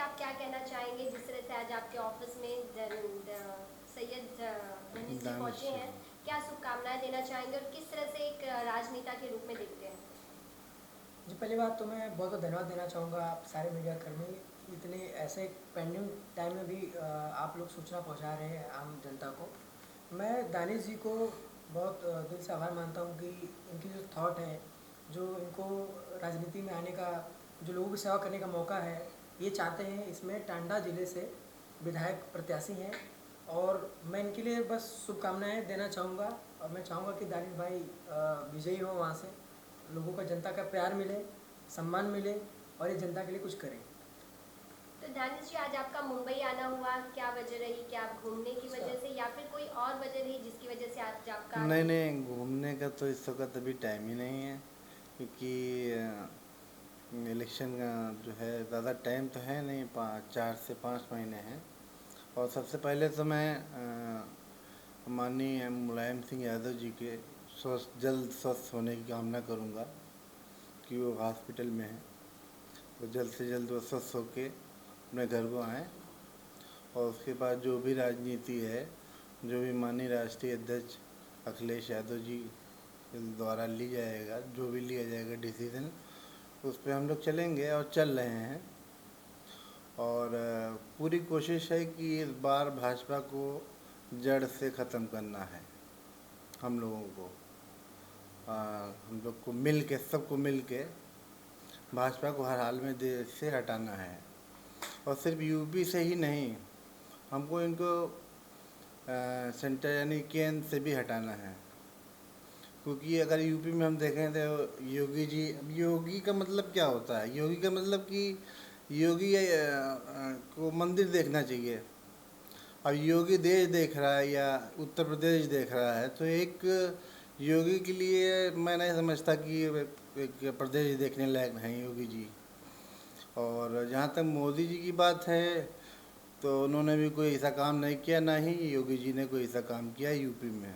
आप क्या कहना चाहेंगे जिस तरह से आज आपके ऑफिस में सैयद मनीष जी दानिश पहुंचे हैं? क्या शुभकामनाएं देना चाहेंगे और किस तरह से एक राजनेता के रूप में देखते हैं? जी, पहली बात तो मैं बहुत बहुत धन्यवाद देना चाहूँगा आप सारे मीडिया कर्मी, इतने ऐसे पेंडिंग टाइम में भी आप लोग सूचना पहुँचा रहे हैं आम जनता को। मैं दानिश जी को बहुत दिल से आभार मानता हूँ कि इनकी जो थॉट है, जो इनको राजनीति में आने का, जो लोगों की सेवा करने का मौका है, ये चाहते हैं। इसमें टांडा ज़िले से विधायक प्रत्याशी हैं और मैं इनके लिए बस शुभकामनाएं देना चाहूँगा। और मैं चाहूँगा कि दानिश भाई विजयी हो, वहाँ से लोगों का, जनता का प्यार मिले, सम्मान मिले और ये जनता के लिए कुछ करें। तो दानिश जी, आज आपका मुंबई आना हुआ, क्या वजह रही? क्या आप घूमने की वजह से या फिर कोई और वजह रही जिसकी वजह से आज आपका नहीं नहीं, घूमने का तो इस वक्त अभी टाइम ही नहीं है, क्योंकि इलेक्शन का जो है ज़्यादा टाइम तो है नहीं, 4 से 5 महीने हैं। और सबसे पहले तो मैं माननीय मुलायम सिंह यादव जी के जल्द स्वस्थ होने की कामना करूंगा, कि वो हॉस्पिटल में हैं, तो जल्द से जल्द वो स्वस्थ होके अपने घर को आएँ। और उसके बाद जो भी राजनीति है, जो भी माननीय राष्ट्रीय अध्यक्ष अखिलेश यादव जी द्वारा ली जाएगा, जो भी लिया जाएगा डिसीज़न, उस पर हम लोग चलेंगे और चल रहे हैं। और पूरी कोशिश है कि इस बार भाजपा को जड़ से ख़त्म करना है। हम लोगों को हम लोग को मिल के, सबको मिल के भाजपा को हर हाल में देश से हटाना है। और सिर्फ यूपी से ही नहीं, हमको इनको सेंटर यानी केंद्र से भी हटाना है। क्योंकि अगर यूपी में हम देखें तो योगी जी, अब योगी का मतलब क्या होता है? योगी का मतलब कि योगी को मंदिर देखना चाहिए। अब योगी देश देख रहा है या उत्तर प्रदेश देख रहा है, तो एक योगी के लिए मैं नहीं समझता कि एक प्रदेश देखने लायक हैं योगी जी। और जहाँ तक मोदी जी की बात है, तो उन्होंने भी कोई ऐसा काम नहीं किया, ना ही योगी जी ने कोई ऐसा काम किया यूपी में।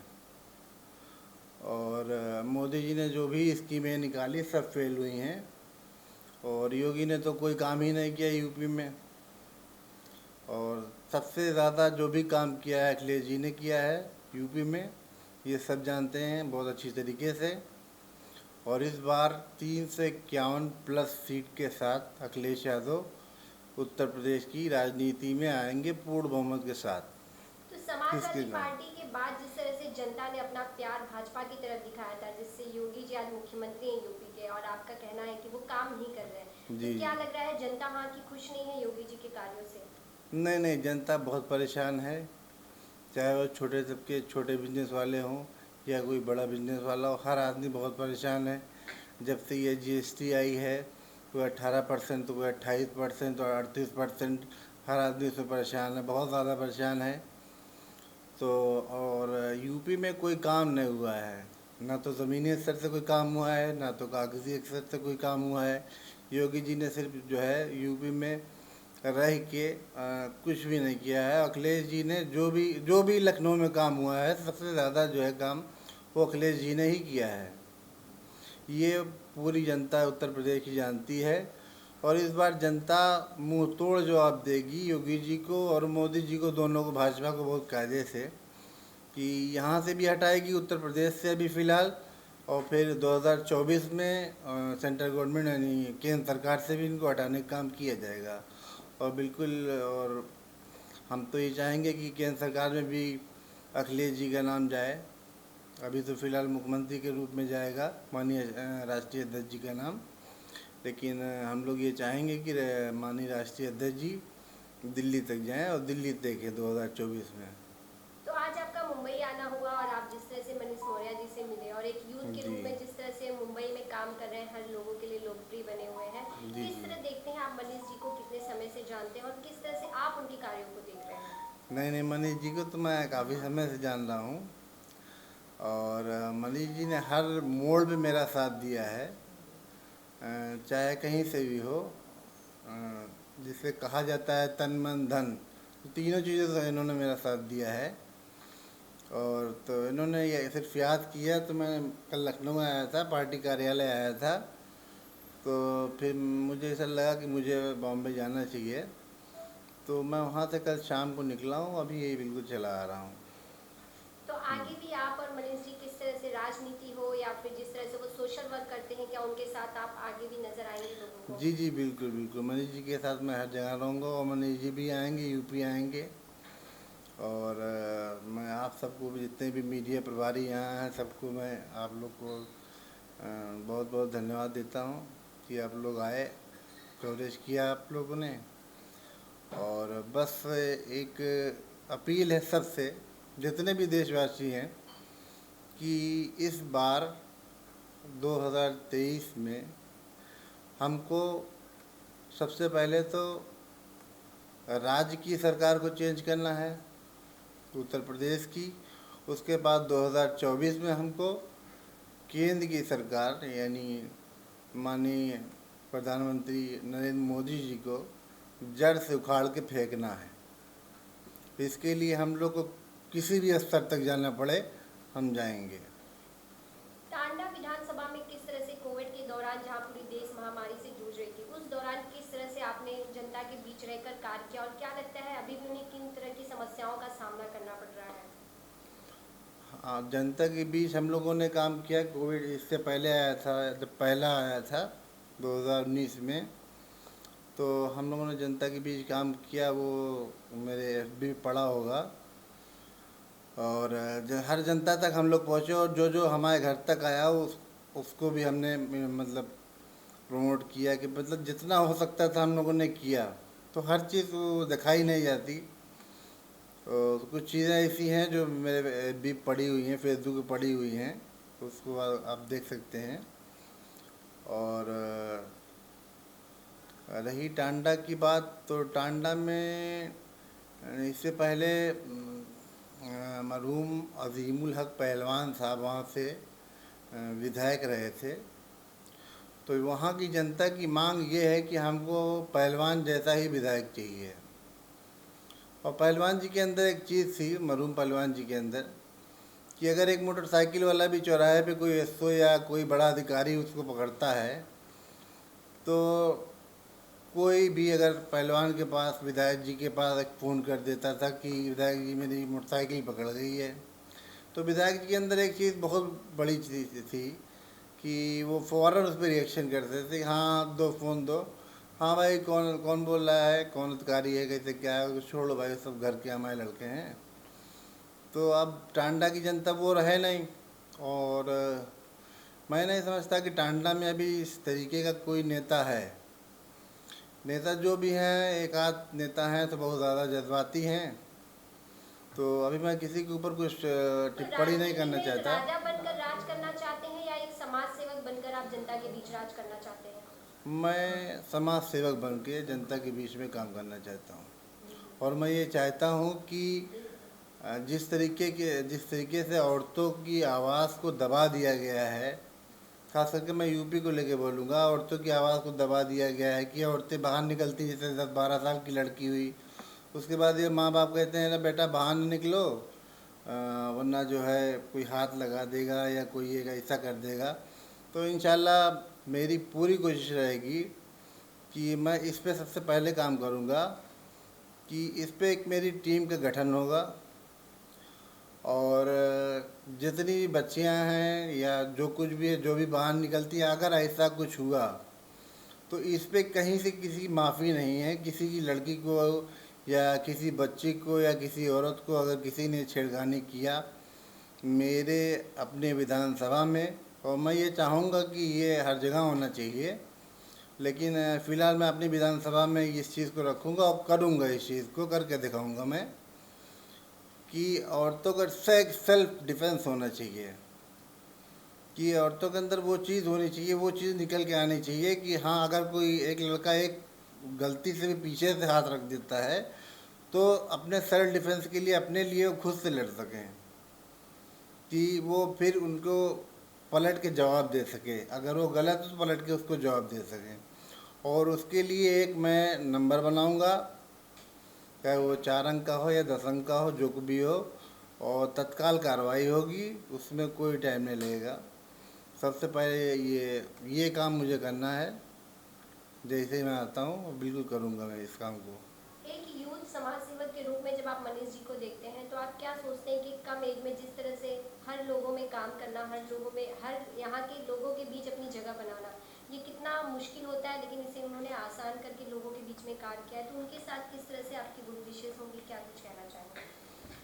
और मोदी जी ने जो भी स्कीमें निकाली सब फेल हुई हैं, और योगी ने तो कोई काम ही नहीं किया यूपी में। और सबसे ज़्यादा जो भी काम किया है अखिलेश जी ने किया है यूपी में, ये सब जानते हैं बहुत अच्छी तरीके से। और इस बार 351 प्लस सीट के साथ अखिलेश यादव उत्तर प्रदेश की राजनीति में आएंगे पूर्ण बहुमत के साथ। तो किसके समाजवादी साथ? पार्टी के बाद जिस तरह से जनता ने अपना प्यार भाजपा की तरफ दिखाया था, जिससे योगी जी आज मुख्यमंत्री हैं यूपी के, और आपका कहना है कि वो काम नहीं कर रहे हैं, जी तो क्या जी। लग रहा है जनता वहाँ की खुश नहीं है योगी जी के कार्यों से? नहीं नहीं, जनता बहुत परेशान है। चाहे वो छोटे तबके, छोटे बिजनेस वाले हों या कोई बड़ा बिजनेस वाला हो, हर आदमी बहुत परेशान है। जब से ये जीएसटी आई है, कोई 18%, तो कोई 28% और 38%, हर आदमी उसमें परेशान है, बहुत ज़्यादा परेशान है। तो और यूपी में कोई काम नहीं हुआ है, ना तो ज़मीनी स्तर से कोई काम हुआ है, ना तो कागजी स्तर से कोई काम हुआ है। योगी जी ने सिर्फ जो है यूपी में रह के कुछ भी नहीं किया है। अखिलेश जी ने जो भी लखनऊ में काम हुआ है, सबसे ज़्यादा जो है काम वो अखिलेश जी ने ही किया है। ये पूरी जनता उत्तर प्रदेश की जानती है। और इस बार जनता मुंह तोड़ जवाब देगी योगी जी को और मोदी जी को, दोनों को, भाजपा को बहुत कायदे से, कि यहाँ से भी हटाएगी, उत्तर प्रदेश से अभी फ़िलहाल, और फिर 2024 में सेंट्रल गवर्नमेंट यानी केंद्र सरकार से भी इनको हटाने का काम किया जाएगा। और बिल्कुल, और हम तो ये चाहेंगे कि केंद्र सरकार में भी अखिलेश जी का नाम जाए। अभी तो फ़िलहाल मुख्यमंत्री के रूप में जाएगा माननीय राष्ट्रीय अध्यक्ष जी का नाम, लेकिन हम लोग ये चाहेंगे कि माननीय राष्ट्रीय अध्यक्ष जी दिल्ली तक जाएं और दिल्ली देखें 2024 में। तो आज आपका मुंबई आना हुआ और आप जिस तरह से मनीष मौर्य जी से मिले और एक यूथ के जी रूप में जिस तरह से मुंबई में काम कर रहे हैं, हर लोगों के लिए लोकप्रिय बने हुए हैं, जी किस जी। तरह देखते हैं आप मनीष जी को? कितने समय से जानते हैं और किस तरह से आप उनके कार्यों को देख रहे हैं? नहीं नहीं, मनीष जी को तो मैं काफ़ी समय से जान रहा हूँ। और मनीष जी ने हर मोड़ पे मेरा साथ दिया है, चाहे कहीं से भी हो। जिसे कहा जाता है तन मन धन, तो तीनों चीज़ों से इन्होंने मेरा साथ दिया है। और तो इन्होंने ये सिर्फ याद किया, तो मैं कल लखनऊ में आया था, पार्टी कार्यालय आया था, तो फिर मुझे ऐसा लगा कि मुझे बॉम्बे जाना चाहिए। तो मैं वहाँ से कल शाम को निकला हूँ, अभी यही बिल्कुल चला आ रहा हूँ। तो आगे भी आप और मनीष जी किस तरह से राजनीति हो या फिर जिस तरह से वो सोशल वर्क करते हैं, क्या उनके साथ आप आगे भी नजर आएंगे लोगों को? जी जी, बिल्कुल बिल्कुल, मनीष जी के साथ मैं हर जगह रहूँगा और मनीष जी भी आएंगे, यूपी आएंगे। और मैं आप सबको भी, जितने भी मीडिया प्रभारी यहाँ हैं, सबको मैं, आप लोग को बहुत बहुत धन्यवाद देता हूँ कि आप लोग आए, कवरेज किया आप लोगों ने। और बस एक अपील है सबसे, जितने भी देशवासी हैं, कि इस बार 2023 में हमको सबसे पहले तो राज्य की सरकार को चेंज करना है, उत्तर प्रदेश की। उसके बाद 2024 में हमको केंद्र की सरकार यानी माननीय प्रधानमंत्री नरेंद्र मोदी जी को जड़ से उखाड़ के फेंकना है। इसके लिए हम लोग को किसी भी स्तर तक जाना पड़े, हम जाएंगे। टांडा विधानसभा में किस तरह से कोविड के दौरान, जहां पूरी देश महामारी से जूझ रही थी, उस दौरान किस तरह से आपने जनता के बीच रहकर कार्य किया, और क्या लगता है अभी भी उन्हें किन तरह की समस्याओं का सामना करना पड़ रहा है? हाँ, जनता के बीच हम लोगों ने काम किया। कोविड इससे पहले आया था, जब पहला आया था 2019 में, तो हम लोगों ने जनता के बीच काम किया। वो मेरे FB पढ़ा होगा। और हर जनता तक हम लोग पहुँचे, और जो जो हमारे घर तक आया उसको भी हमने मतलब प्रमोट किया, कि मतलब जितना हो सकता था हम लोगों ने किया। तो हर चीज़ वो दिखाई नहीं जाती। तो कुछ चीज़ें ऐसी हैं जो मेरे भी पड़ी हुई हैं, फेसबुक पे पड़ी हुई हैं, उसको आप देख सकते हैं। और रही टांडा की बात, तो टांडा में इससे पहले मरहूम अजीमुल हक पहलवान साहब वहाँ से विधायक रहे थे। तो वहाँ की जनता की मांग ये है कि हमको पहलवान जैसा ही विधायक चाहिए। और पहलवान जी के अंदर एक चीज़ थी, मरहूम पहलवान जी के अंदर, कि अगर एक मोटरसाइकिल वाला भी चौराहे पे कोई SO या कोई बड़ा अधिकारी उसको पकड़ता है, तो कोई भी अगर पहलवान के पास, विधायक जी के पास एक फ़ोन कर देता था कि विधायक जी मेरी मोटरसाइकिल पकड़ गई है, तो विधायक जी के अंदर एक चीज़ बहुत बड़ी चीज़ थी कि वो फ़ौरन उस पर रिएक्शन करते थे। हाँ, दो फ़ोन दो, हाँ भाई कौन कौन बोल रहा है, कौन अधिकारी है, कैसे क्या है, छोड़ो भाई, सब घर के हमारे लड़के हैं। तो अब टांडा की जनता वो रहे नहीं। और मैं नहीं समझता कि टांडा में अभी इस तरीके का कोई नेता है। नेता जो भी हैं, एक आध नेता हैं तो बहुत ज़्यादा जज्बाती हैं। तो अभी मैं किसी के ऊपर कुछ टिप्पणी नहीं करना राजनीति में चाहता। राजा बनकर राज करना चाहते हैं या एक समाज सेवक बनकर आप जनता के बीच राज करना चाहते हैं? मैं समाज सेवक बन के जनता के बीच में काम करना चाहता हूँ। और मैं ये चाहता हूँ कि जिस तरीके से औरतों की आवाज़ को दबा दिया गया है, खास करके मैं यूपी को लेके बोलूँगा, औरतों की आवाज़ को दबा दिया गया है कि औरतें बाहर निकलती, जैसे 10-12 साल की लड़की हुई, उसके बाद ये माँ बाप कहते हैं ना बेटा बाहर न निकलो, वरना जो है कोई हाथ लगा देगा या कोई ये ऐसा कर देगा। तो इंशाल्लाह मेरी पूरी कोशिश रहेगी कि मैं इस पे सबसे पहले काम करूँगा, कि इस पे एक मेरी टीम का गठन होगा। और जितनी भी बच्चियां हैं या जो कुछ भी है, जो भी बाहर निकलती है, अगर ऐसा कुछ हुआ तो इस पे कहीं से किसी माफ़ी नहीं है। किसी की लड़की को या किसी बच्ची को या किसी औरत को अगर किसी ने छेड़खानी किया मेरे अपने विधानसभा में, और मैं ये चाहूँगा कि ये हर जगह होना चाहिए, लेकिन फ़िलहाल मैं अपनी विधानसभा में इस चीज़ को रखूँगा और करूँगा, इस चीज़ को करके दिखाऊँगा मैं, कि औरतों का सेल्फ डिफेंस होना चाहिए, कि औरतों के अंदर वो चीज़ होनी चाहिए, वो चीज़ निकल के आनी चाहिए कि हाँ, अगर कोई एक लड़का एक गलती से भी पीछे से हाथ रख देता है तो अपने सेल्फ डिफेंस के लिए अपने लिए वो खुद से लड़ सकें, कि वो फिर उनको पलट के जवाब दे सके, अगर वो गलत तो पलट के उसको जवाब दे सकें। और उसके लिए एक मैं नंबर बनाऊंगा, चाहे वो 4 अंक का हो या 10 अंक का हो, जो भी हो, और तत्काल कार्रवाई होगी, उसमें कोई टाइम नहीं लगेगा। सबसे पहले ये काम मुझे करना है। जैसे ही मैं आता हूँ बिल्कुल करूँगा मैं इस काम को। एक यूथ समाज सेवक के रूप में जब आप मनीष जी को देखते हैं तो आप क्या सोचते हैं कि कम एज में जिस तरह से हर लोगों में काम करना, हर लोगों में, हर यहाँ के लोगों के बीच अपनी जगह बनाना, ये कितना मुश्किल होता है, लेकिन इसे उन्होंने आसान करके लोगों के बीच में कार्य किया है। तो उनके साथ किस तरह से आपकी गुड विशेष होंगी, क्या कुछ कहना चाहेंगे?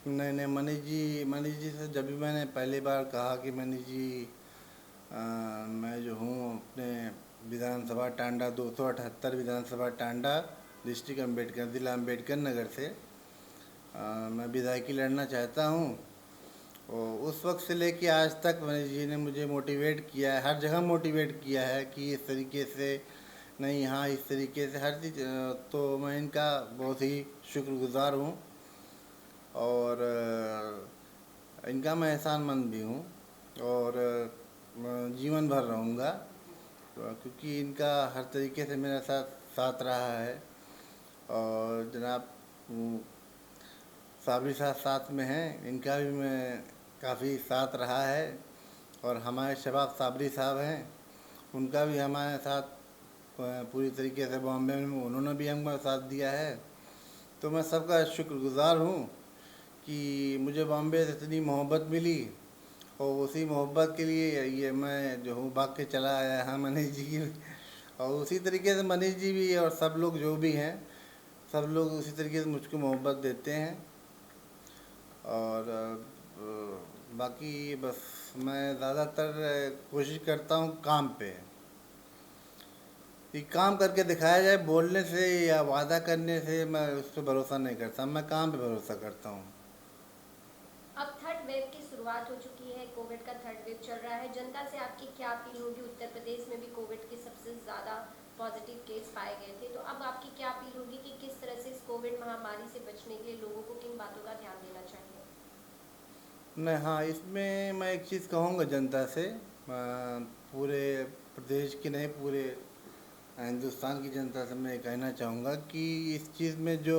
नहीं नहीं, मनीष जी से जब भी मैंने पहली बार कहा कि मनीष जी, मैं जो हूँ अपने विधानसभा टांडा 278 विधानसभा टांडा, डिस्ट्रिक्ट अम्बेडकर, जिला अम्बेडकर नगर से मैं विधायकी लड़ना चाहता हूँ। और उस वक्त से लेके आज तक मनीष जी ने मुझे मोटिवेट किया है, हर जगह मोटिवेट किया है कि इस तरीके से नहीं, हाँ इस तरीके से हर चीज़। तो मैं इनका बहुत ही शुक्रगुजार हूँ और इनका मैं एहसानमंद भी हूँ और जीवन भर रहूँगा, क्योंकि इनका हर तरीके से मेरे साथ साथ रहा है। और जनाब साबरी साहब साथ में हैं, इनका भी मैं काफ़ी साथ रहा है। और हमारे शबाब साबरी साहब हैं, उनका भी हमारे साथ पूरी तरीके से बॉम्बे में उन्होंने भी हमको साथ दिया है। तो मैं सबका शुक्रगुजार हूँ कि मुझे बॉम्बे से इतनी मोहब्बत मिली और उसी मोहब्बत के लिए ये मैं जो हूँ भाग के चला आया हाँ मनीष जी की। और उसी तरीके से मनीष जी भी और सब लोग जो भी हैं, सब लोग उसी तरीके से मुझको मोहब्बत देते हैं। और बाकी बस मैं ज़्यादातर कोशिश करता हूँ काम पे, कि काम करके दिखाया जाए। बोलने से या वादा करने से मैं उस पर भरोसा नहीं करता, मैं काम पे भरोसा करता हूँ। अब थर्ड वेव की शुरुआत हो चुकी है, कोविड का थर्ड वेव चल रहा है। जनता से आपकी क्या अपील होगी? उत्तर प्रदेश में भी कोविड के सबसे ज़्यादा पॉजिटिव केस पाए गए थे, तो अब आपकी क्या अपील होगी कि किस तरह से इस कोविड महामारी से बचने के लिए लोगों को किन बातों का ध्यान देना चाहिए? नहीं, हाँ इसमें मैं एक चीज़ कहूँगा जनता से, पूरे प्रदेश की नहीं, पूरे हिंदुस्तान की जनता से मैं कहना चाहूँगा कि इस चीज़ में जो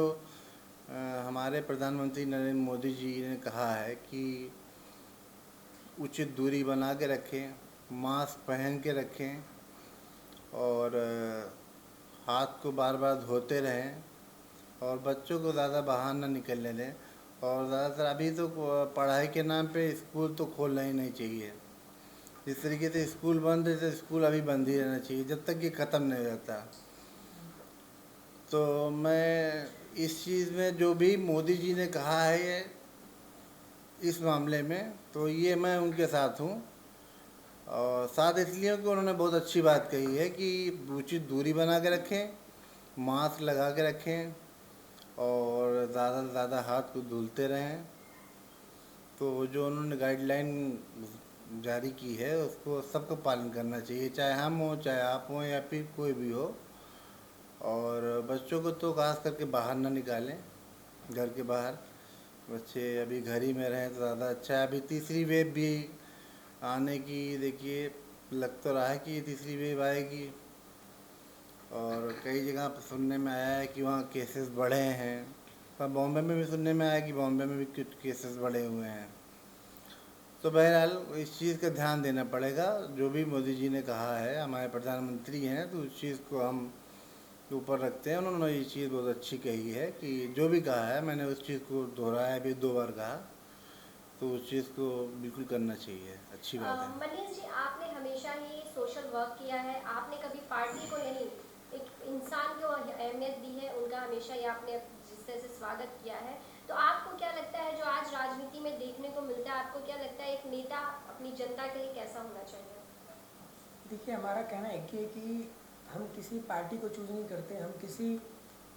हमारे प्रधानमंत्री नरेंद्र मोदी जी ने कहा है कि उचित दूरी बना के रखें, मास्क पहन के रखें और हाथ को बार बार धोते रहें और बच्चों को ज़्यादा बाहर ना निकलने दें। और ज़्यादातर अभी तो पढ़ाई के नाम पे स्कूल तो खोलना ही नहीं चाहिए। जिस तरीके से स्कूल बंद है तो स्कूल अभी बंद ही रहना चाहिए जब तक ये ख़त्म नहीं हो जाता। तो मैं इस चीज़ में जो भी मोदी जी ने कहा है ये इस मामले में, तो ये मैं उनके साथ हूँ। और साथ इसलिए कि उन्होंने बहुत अच्छी बात कही है कि उचित दूरी बना के रखें, मास्क लगा के रखें और ज़्यादा से ज़्यादा हाथ को धुलते रहें। तो जो उन्होंने गाइडलाइन जारी की है उसको सबको पालन करना चाहिए, चाहे हम हों, चाहे आप हों या फिर कोई भी हो। और बच्चों को तो खास करके बाहर ना निकालें, घर के बाहर। बच्चे अभी घर ही में रहें तो ज़्यादा अच्छा है। अभी तीसरी वेव भी आने की देखिए लग तो रहा है कि ये तीसरी वेव आएगी और कई जगह पर सुनने में आया है कि वहाँ केसेस बढ़े हैं। पर बॉम्बे में भी सुनने में आया कि बॉम्बे में भी कुछ केसेस बढ़े हुए हैं। तो बहरहाल इस चीज़ का ध्यान देना पड़ेगा, जो भी मोदी जी ने कहा है, हमारे प्रधानमंत्री हैं तो उस चीज़ को हम ऊपर रखते हैं। उन्होंने ये चीज़ बहुत अच्छी कही है कि जो भी कहा है, मैंने उस चीज़ को दोहराया भी 2 बार कहा, तो उस चीज़ को बिल्कुल करना चाहिए, अच्छी बात है। मनीष जी, आपने हमेशा ही सोशल वर्क किया है, आपने कभी पार्टी को नहीं, एक इंसान को अहमियत दी है, उनका हमेशा ही आपने जिस तरह से स्वागत किया है। तो आपको क्या लगता है जो आज राजनीति में देखने को मिलता है, आपको क्या लगता है एक नेता अपनी जनता के लिए कैसा होना चाहिए? देखिए, हमारा कहना एक ही है कि हम किसी पार्टी को चूज़ नहीं करते, हम किसी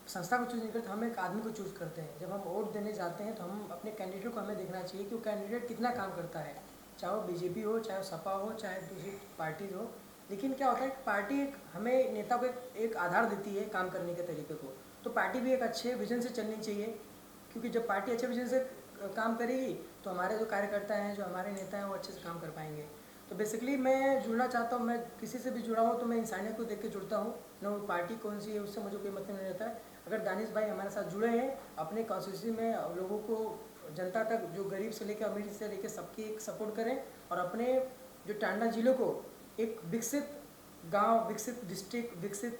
संस्था को चूज़ नहीं करते, हम एक आदमी को चूज़ करते हैं। जब हम वोट देने जाते हैं तो हम अपने कैंडिडेट को हमें देखना चाहिए कि वो कैंडिडेट कितना काम करता है, चाहे वो बीजेपी हो, चाहे वो सपा हो, चाहे दूसरी पार्टीज हो। लेकिन क्या होता है कि पार्टी एक हमें नेता को एक आधार देती है काम करने के तरीके को। तो पार्टी भी एक अच्छे विजन से चलनी चाहिए, क्योंकि जब पार्टी अच्छे विजन से काम करेगी तो हमारे जो कार्यकर्ता हैं, जो हमारे नेता हैं, वो अच्छे से काम कर पाएंगे। तो बेसिकली मैं जुड़ना चाहता हूँ, मैं किसी से भी जुड़ा हूँ तो मैं इंसानियत को देख के जुड़ता हूँ, न वो पार्टी कौन सी है उससे मुझे कोई मतलब नहीं रहता है। अगर दानिश भाई हमारे साथ जुड़े हैं, अपने कॉन्स्टिट्यूंसी में लोगों को, जनता तक, जो गरीब से लेकर अमीर से लेकर सबकी एक सपोर्ट करें और अपने जो टांडा जिले को एक विकसित गांव, विकसित डिस्ट्रिक्ट, विकसित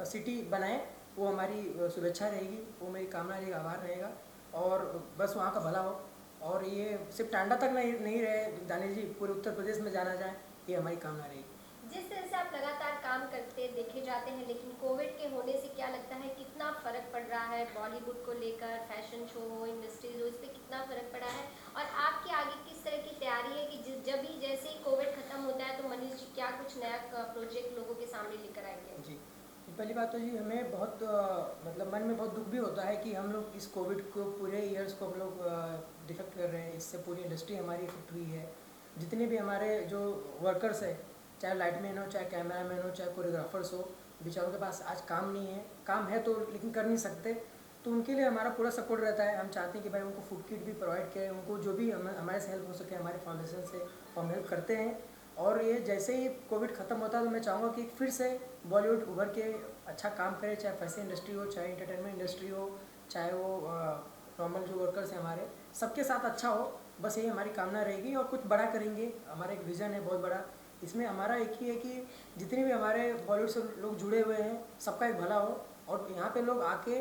सिटी बनाएं, वो हमारी शुभेच्छा रहेगी, वो मेरी कामना रहेगी, आभार रहेगा। और बस वहाँ का भला हो, और ये सिर्फ टांडा तक नहीं रहे दानिश जी, पूरे उत्तर प्रदेश में जाना जाए, ये हमारी कामना रहेगी। जिस तरह से आप लगातार काम करते देखे जाते हैं, लेकिन कोविड के होने से क्या लगता है कितना फ़र्क पड़ रहा है बॉलीवुड को लेकर, फैशन शो हो, इंडस्ट्रीज हो, इस पर कितना फ़र्क पड़ा है? और आपकी आगे किस तरह की तैयारी है कि जब ही जैसे ही कोविड ख़त्म होता है तो मनीष जी क्या कुछ नया प्रोजेक्ट लोगों के सामने लेकर आएंगे? जी, पहली बात तो जी हमें बहुत मतलब मन में बहुत दुख भी होता है कि हम लोग इस कोविड को पूरे ईयर्स को हम लोग डिफेक्ट कर रहे हैं, इससे पूरी इंडस्ट्री हमारी इफेक्ट हुई है। जितने भी हमारे जो वर्कर्स है, चाहे लाइटमैन हो, चाहे कैमरामैन हो, चाहे कोरियोग्राफर्स हो, बेचारों के पास आज काम नहीं है, काम है तो लेकिन कर नहीं सकते, तो उनके लिए हमारा पूरा सपोर्ट रहता है। हम चाहते हैं कि भाई उनको फूड किट भी प्रोवाइड करें, उनको जो भी हमारे से हेल्प हो सके हमारे फाउंडेशन से हम हेल्प करते हैं। और ये जैसे ही कोविड ख़त्म होता है तो मैं चाहूँगा कि फिर से बॉलीवुड उभर के अच्छा काम करे, चाहे फैशन इंडस्ट्री हो, चाहे एंटरटेनमेंट इंडस्ट्री हो, चाहे वो नॉर्मल जो वर्कर्स हैं हमारे, सबके साथ अच्छा हो। बस यही हमारी कामना रहेगी, और कुछ बड़ा करेंगे। हमारा एक विज़न है बहुत बड़ा, इसमें हमारा एक ही है कि जितने भी हमारे बॉलीवुड से लोग जुड़े हुए हैं सबका एक भला हो, और यहाँ पे लोग आके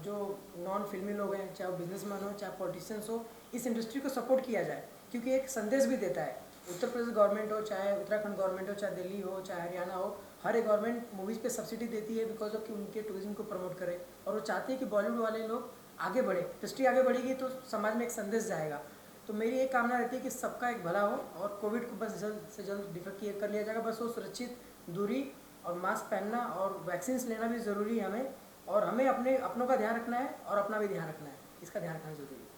जो नॉन फिल्मी लोग हैं, चाहे वो बिजनेसमैन हो, चाहे पॉलिटिशियंस हो, इस इंडस्ट्री को सपोर्ट किया जाए, क्योंकि एक संदेश भी देता है। उत्तर प्रदेश गवर्नमेंट हो, चाहे उत्तराखंड गवर्नमेंट हो, चाहे दिल्ली हो, चाहे हरियाणा हो, हर एक गवर्नमेंट मूवीज़ पे सब्सिडी देती है बिकॉज ऑफ कि उनके टूरिज्म को प्रमोट करे, और वो चाहते हैं कि बॉलीवुड वाले लोग आगे बढ़े। इंडस्ट्री आगे बढ़ेगी तो समाज में एक संदेश जाएगा। तो मेरी एक कामना रहती है कि सबका एक भला हो, और कोविड को बस जल्द से जल्द डिफेक्ट कर लिया जाएगा। बस वो सुरक्षित दूरी और मास्क पहनना और वैक्सीन लेना भी ज़रूरी है हमें, और हमें अपने अपनों का ध्यान रखना है और अपना भी ध्यान रखना है, इसका ध्यान रखना ज़रूरी है।